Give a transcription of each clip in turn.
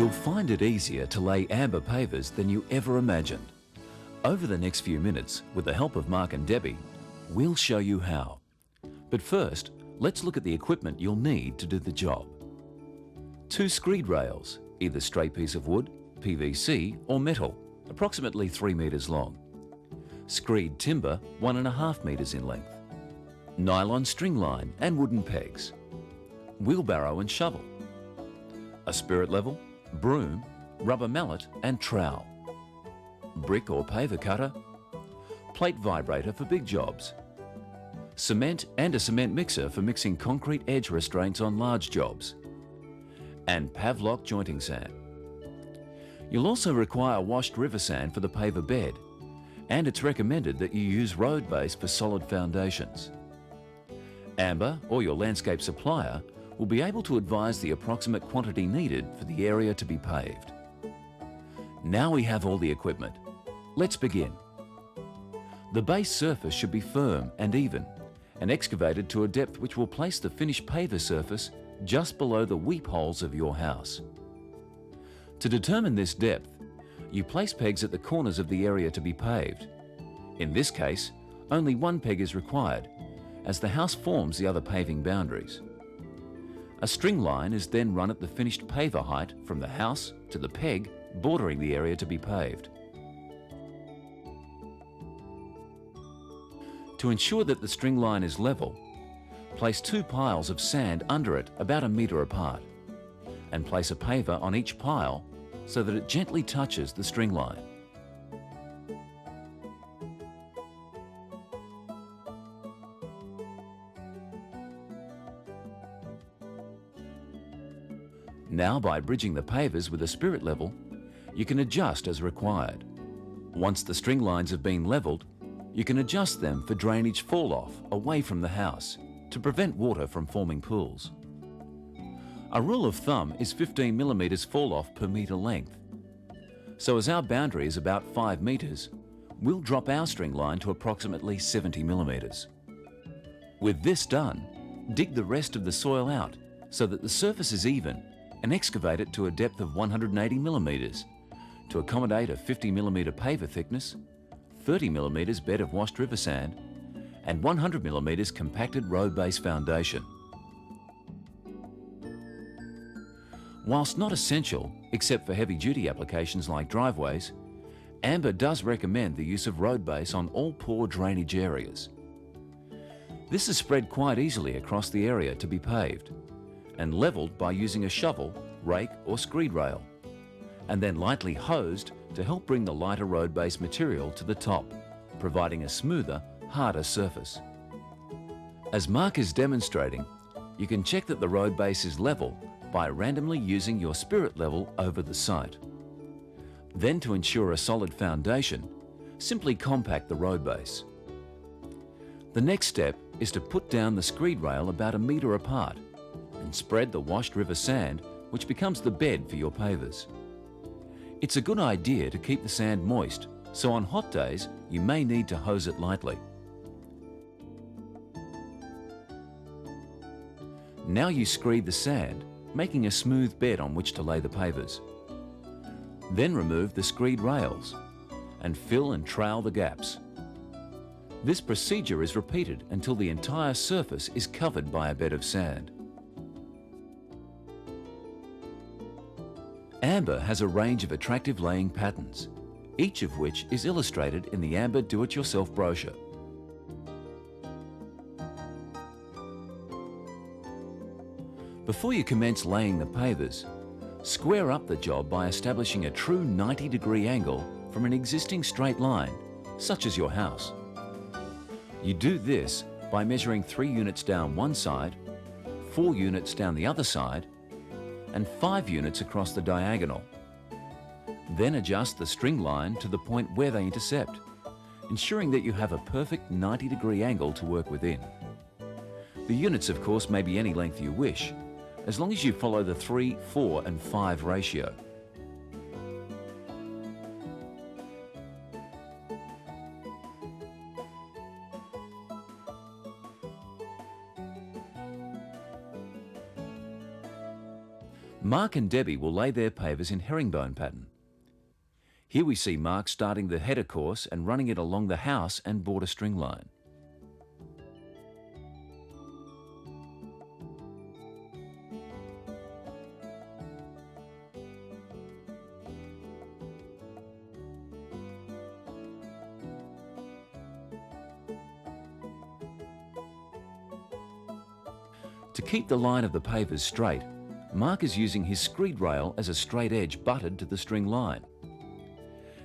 You'll find it easier to lay amber pavers than you ever imagined. Over the next few minutes, with the help of Mark and Debbie, we'll show you how. But first, let's look at the equipment you'll need to do the job. 2 screed rails, either straight piece of wood, PVC or metal, approximately 3 metres long. Screed timber, 1.5 metres in length. Nylon string line and wooden pegs. Wheelbarrow and shovel. A spirit level, broom, rubber mallet and trowel. Brick or paver cutter. Plate vibrator for big jobs. Cement and a cement mixer for mixing concrete edge restraints on large jobs. And Pavlock jointing sand. You'll also require washed river sand for the paver bed, and it's recommended that you use road base for solid foundations. Amber or your landscape supplier will be able to advise the approximate quantity needed for the area to be paved. Now we have all the equipment. Let's begin. The base surface should be firm and even, and excavated to a depth which will place the finished paver surface just below the weep holes of your house. To determine this depth, you place pegs at the corners of the area to be paved. In this case, only 1 peg is required, as the house forms the other paving boundaries. A string line is then run at the finished paver height from the house to the peg bordering the area to be paved. To ensure that the string line is level, place 2 piles of sand under it about 1 metre apart, and place a paver on each pile so that it gently touches the string line. Now, by bridging the pavers with a spirit level, you can adjust as required. Once the string lines have been levelled, you can adjust them for drainage fall-off away from the house to prevent water from forming pools. A rule of thumb is 15 millimetres fall-off per metre length. So as our boundary is about 5 metres, we'll drop our string line to approximately 70 millimetres. With this done, dig the rest of the soil out so that the surface is even, and excavate it to a depth of 180 millimetres to accommodate a 50 millimetre paver thickness, 30 millimetres bed of washed river sand, and 100 millimetres compacted road base foundation. Whilst not essential, except for heavy-duty applications like driveways, Amber does recommend the use of road base on all poor drainage areas. This is spread quite easily across the area to be paved, and levelled by using a shovel, rake or screed rail, and then lightly hosed to help bring the lighter road base material to the top, providing a smoother, harder surface. As Mark is demonstrating, you can check that the road base is level by randomly using your spirit level over the site. Then, to ensure a solid foundation, simply compact the road base. The next step is to put down the screed rail about 1 metre apart and spread the washed river sand, which becomes the bed for your pavers. It's a good idea to keep the sand moist, so on hot days you may need to hose it lightly. Now you screed the sand, making a smooth bed on which to lay the pavers. Then remove the screed rails and fill and trowel the gaps. This procedure is repeated until the entire surface is covered by a bed of sand. Amber has a range of attractive laying patterns, each of which is illustrated in the Amber Do-It-Yourself brochure. Before you commence laying the pavers, square up the job by establishing a true 90-degree angle from an existing straight line, such as your house. You do this by measuring 3 units down one side, 4 units down the other side, and 5 units across the diagonal. Then adjust the string line to the point where they intercept, ensuring that you have a perfect 90-degree angle to work within. The units, of course, may be any length you wish, as long as you follow the 3, 4 and 5 ratio. Mark and Debbie will lay their pavers in herringbone pattern. Here we see Mark starting the header course and running it along the house and border string line. To keep the line of the pavers straight, Mark is using his screed rail as a straight edge butted to the string line.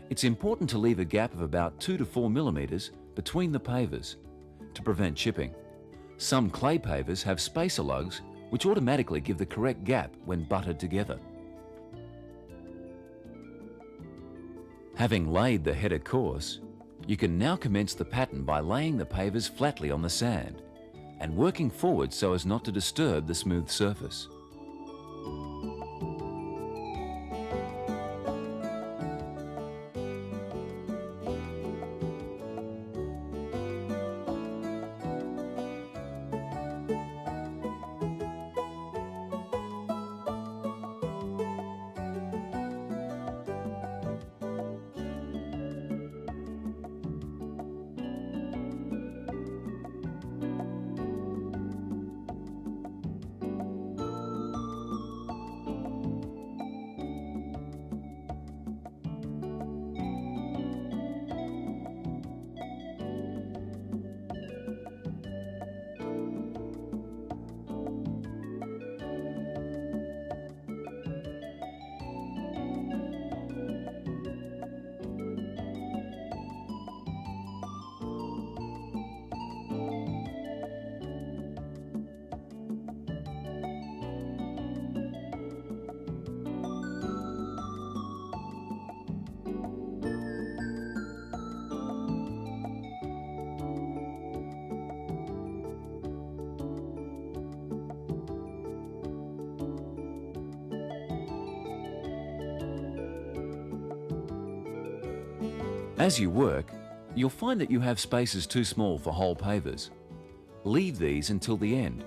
It's important to leave a gap of about 2 to 4 millimeters between the pavers to prevent chipping. Some clay pavers have spacer lugs which automatically give the correct gap when butted together. Having laid the header course, you can now commence the pattern by laying the pavers flatly on the sand and working forward so as not to disturb the smooth surface. As you work, you'll find that you have spaces too small for whole pavers. Leave these until the end,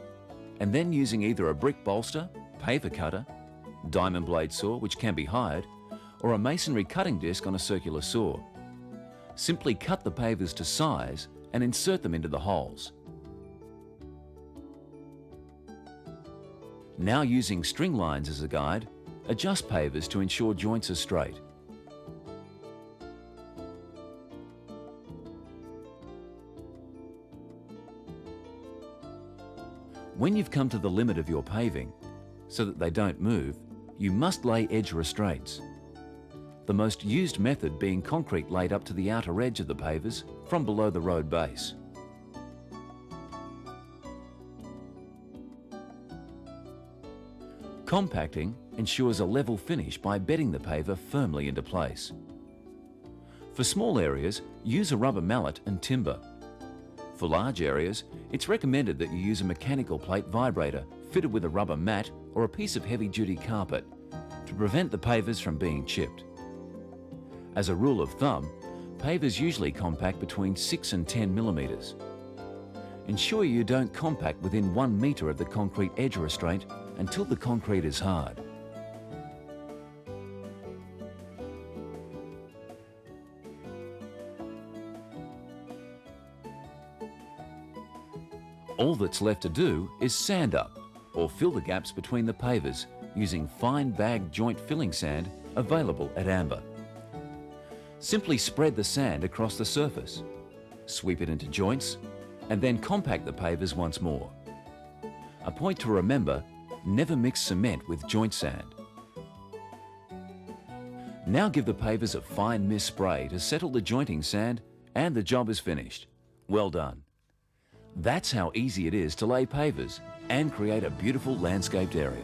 and then using either a brick bolster, paver cutter, diamond blade saw which can be hired, or a masonry cutting disc on a circular saw. Simply cut the pavers to size and insert them into the holes. Now using string lines as a guide, adjust pavers to ensure joints are straight. When you've come to the limit of your paving, so that they don't move, you must lay edge restraints. The most used method being concrete laid up to the outer edge of the pavers from below the road base. Compacting ensures a level finish by bedding the paver firmly into place. For small areas, use a rubber mallet and timber. For large areas, it's recommended that you use a mechanical plate vibrator fitted with a rubber mat or a piece of heavy-duty carpet to prevent the pavers from being chipped. As a rule of thumb, pavers usually compact between 6 and 10 millimeters. Ensure you don't compact within 1 meter of the concrete edge restraint until the concrete is hard. All that's left to do is sand up or fill the gaps between the pavers using fine bag joint filling sand available at Amber. Simply spread the sand across the surface, sweep it into joints, and then compact the pavers once more. A point to remember, never mix cement with joint sand. Now give the pavers a fine mist spray to settle the jointing sand and the job is finished. Well done. That's how easy it is to lay pavers and create a beautiful landscaped area.